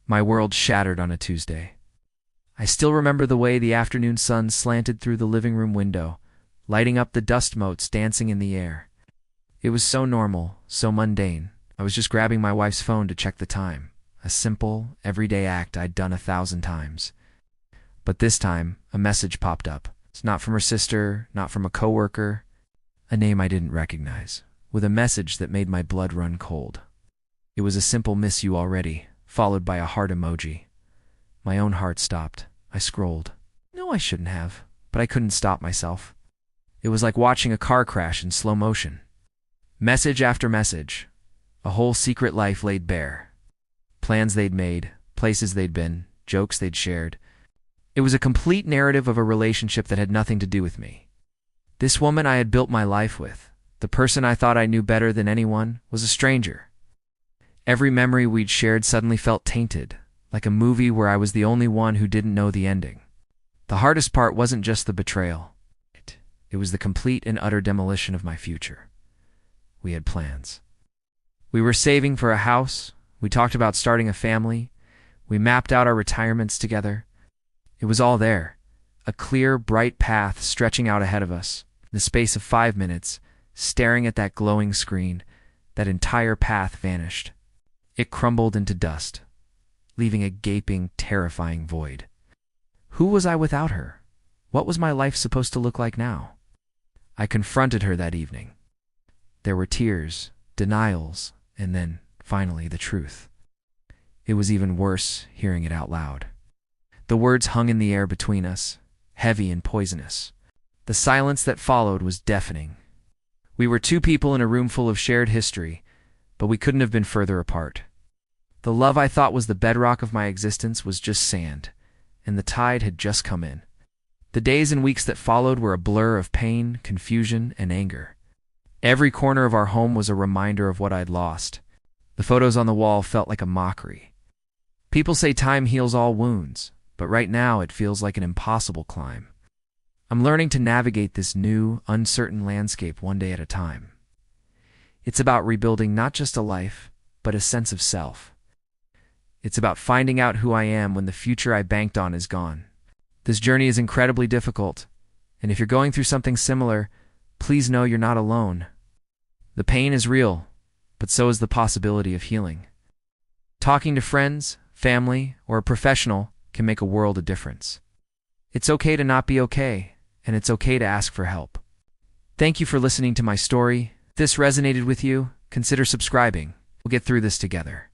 My world shattered on a Tuesday. I still remember the way the afternoon sun slanted through the living room window, lighting up the dust motes dancing in the air. It was so normal, so mundane. I was just grabbing my wife's phone to check the time, a simple, everyday act I'd done 1,000 times. But this time, a message popped up. It's not from her sister, not from a coworker, a name I didn't recognize, with a message that made my blood run cold. It was a simple "miss you already," followed by a heart emoji. My own heart stopped. I scrolled. No, I shouldn't have, but I couldn't stop myself. It was like watching a car crash in slow motion. Message after message. A whole secret life laid bare. Plans they'd made, places they'd been, jokes they'd shared. It was a complete narrative of a relationship that had nothing to do with me. This woman I had built my life with, the person I thought I knew better than anyone, was a stranger. Every memory we'd shared suddenly felt tainted, like a movie where I was the only one who didn't know the ending. The hardest part wasn't just the betrayal. It was the complete and utter demolition of my future. We had plans. We were saving for a house. We talked about starting a family. We mapped out our retirements together. It was all there, a clear, bright path stretching out ahead of us. In the space of 5 minutes, staring at that glowing screen, that entire path vanished. It crumbled into dust, leaving a gaping, terrifying void. Who was I without her? What was my life supposed to look like now? I confronted her that evening. There were tears, denials, and then, finally, the truth. It was even worse hearing it out loud. The words hung in the air between us, heavy and poisonous. The silence that followed was deafening. We were two people in a room full of shared history, but we couldn't have been further apart. The love I thought was the bedrock of my existence was just sand, and the tide had just come in. The days and weeks that followed were a blur of pain, confusion, and anger. Every corner of our home was a reminder of what I'd lost. The photos on the wall felt like a mockery. People say time heals all wounds, but right now it feels like an impossible climb. I'm learning to navigate this new, uncertain landscape one day at a time. It's about rebuilding not just a life, but a sense of self. It's about finding out who I am when the future I banked on is gone. This journey is incredibly difficult, and if you're going through something similar, please know you're not alone. The pain is real, but so is the possibility of healing. Talking to friends, family, or a professional can make a world of difference. It's okay to not be okay, and it's okay to ask for help. Thank you for listening to my story. If this resonated with you, consider subscribing. We'll get through this together.